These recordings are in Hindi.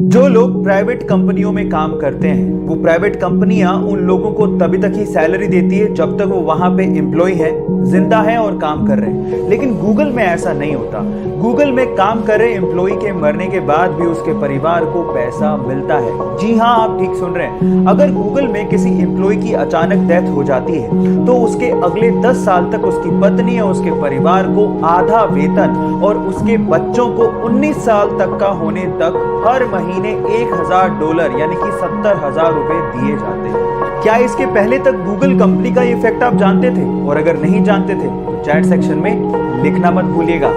जो लोग प्राइवेट कंपनियों में काम करते हैं वो प्राइवेट कंपनियां उन लोगों को तभी तक ही सैलरी देती है जब तक वो वहां पे एम्प्लॉय है, जिंदा है और काम कर रहे हैं। लेकिन गूगल में ऐसा नहीं होता। गूगल में काम कर रहे एम्प्लॉय के मरने के बाद भी उसके परिवार को पैसा मिलता है। जी हाँ, आप ठीक सुन रहे हैं। अगर गूगल में किसी एम्प्लॉय की अचानक डेथ हो जाती है तो उसके अगले 10 साल तक उसकी पत्नी और उसके परिवार को आधा वेतन और उसके बच्चों को 19 साल तक का होने तक हर महीने $1000 यानी कि 70,000 रुपए दिए जाते हैं। क्या इसके पहले तक गूगल कंपनी का ये फैक्ट आप जानते थे? और अगर नहीं जानते थे तो चैट सेक्शन में लिखना मत भूलिएगा।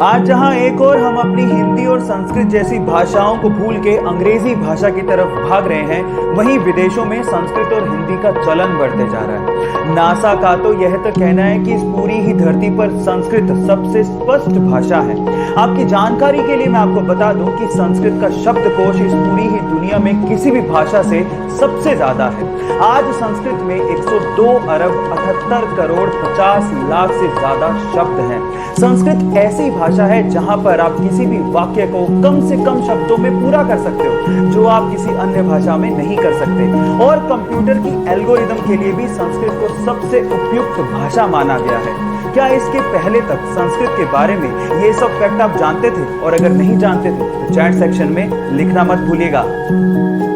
आज जहां एक और हम अपनी हिंदी और संस्कृत जैसी भाषाओं को भूल के अंग्रेजी भाषा की तरफ भाग रहे हैं, वहीं विदेशों में संस्कृत और हिंदी का चलन बढ़ते जा रहा है। नासा का तो यह तक कहना है कि इस पूरी ही धरती पर संस्कृत सबसे स्पष्ट भाषा है। आपकी जानकारी के लिए मैं आपको बता दूं कि संस्कृत का शब्दकोश इस पूरी ही दुनिया में किसी भी भाषा से सबसे ज्यादा है। आज संस्कृत में 102 अरब 78 करोड़ 50 लाख से ज्यादा शब्द हैं। संस्कृत ऐसी भाषा है जहां पर आप किसी भी वाक्य को कम से कम शब्दों में पूरा कर सकते हो, जो आप किसी अन्य भाषा में नहीं कर सकते। और कंप्यूटर की एल्गोरिदम के लिए भी संस्कृत को सबसे उपयुक्त भाषा माना गया है। क्या इसके पहले तक संस्कृत के बारे में ये सब फैक्ट आप जानते थे? और अगर नहीं जानते थे तो चैट सेक्शन में लिखना मत भूलिएगा।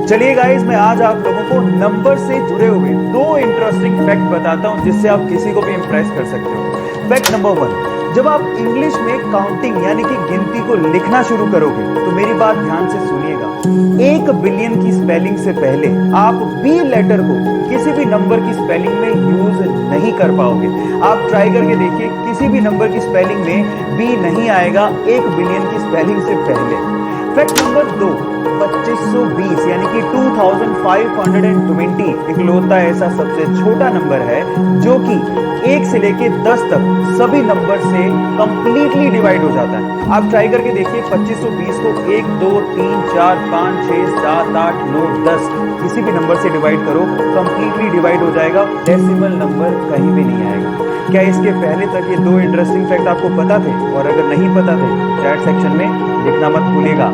चलिए गाइस, मैं आज आप लोगों को नंबर से जुड़े हुए 2 इंटरेस्टिंग फैक्ट बताता हूं जिससे आप किसी को भी इंप्रेस कर सकते हो। फैक्ट नंबर 1, जब आप इंग्लिश में काउंटिंग यानी कि गिनती को लिखना शुरू करोगे तो मेरी बात ध्यान से सुनिएगा। 1 बिलियन की स्पेलिंग से पहले आप बी लेटर को किसी भी नंबर की स्पेलिंग में यूज नहीं कर पाओगे। आप ट्राई करके देखिए, किसी भी नंबर की स्पेलिंग में बी नहीं आएगा 1 बिलियन की स्पेलिंग से पहले। फैक्ट नंबर 2, 2520 यानी कि 2520 इकलौता ऐसा सबसे छोटा नंबर है जो कि 1 से लेके 10 तक सभी नंबर से कंप्लीटली डिवाइड हो जाता है। आप ट्राई करके देखिए, 2520 को 1 2 3 4 5 6 7 8 9 10 किसी भी नंबर से डिवाइड करो, कंप्लीटली डिवाइड हो जाएगा, डेसिमल नंबर कहीं भी नहीं आएगा। क्या इसके पहले तक ये 2 इंटरेस्टिंग फैक्ट आपको पता थे? और अगर नहीं पता थे चैट सेक्शन में लिखना मत भूलिएगा।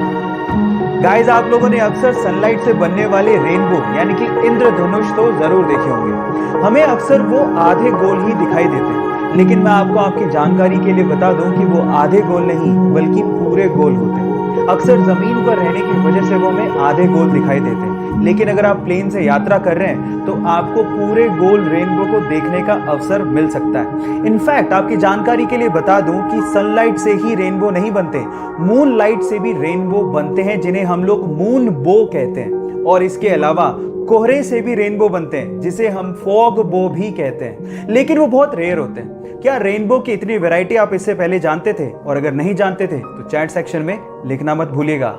गाइस, आप लोगों ने अक्सर सनलाइट से बनने वाले रेनबो यानी कि इंद्रधनुष तो जरूर देखे होंगे। हमें अक्सर वो आधे गोल ही दिखाई देते हैं, लेकिन मैं आपको आपकी जानकारी के लिए बता दूं कि वो आधे गोल नहीं बल्कि पूरे गोल होते हैं। अक्सर जमीन पर रहने की वजह से वो हमें आधे गोल दिखाई देते हैं, लेकिन अगर आप प्लेन से यात्रा कर रहे हैं तो आपको पूरे गोल रेनबो को देखने का अवसर मिल सकता है। इनफैक्ट आपकी जानकारी के लिए बता दूं कि सनलाइट से ही रेनबो नहीं बनते, मून लाइट से भी रेनबो बनते हैं, जिन्हें हम लोग मून बो कहते हैं। और इसके अलावा कोहरे से भी रेनबो बनते हैं, जिसे हम फॉग बो भी कहते हैं, लेकिन वो बहुत रेयर होते हैं। क्या रेनबो की इतनी वैरायटी आप इससे पहले जानते थे? और अगर नहीं जानते थे तो चैट सेक्शन में लिखना मत भूलिएगा।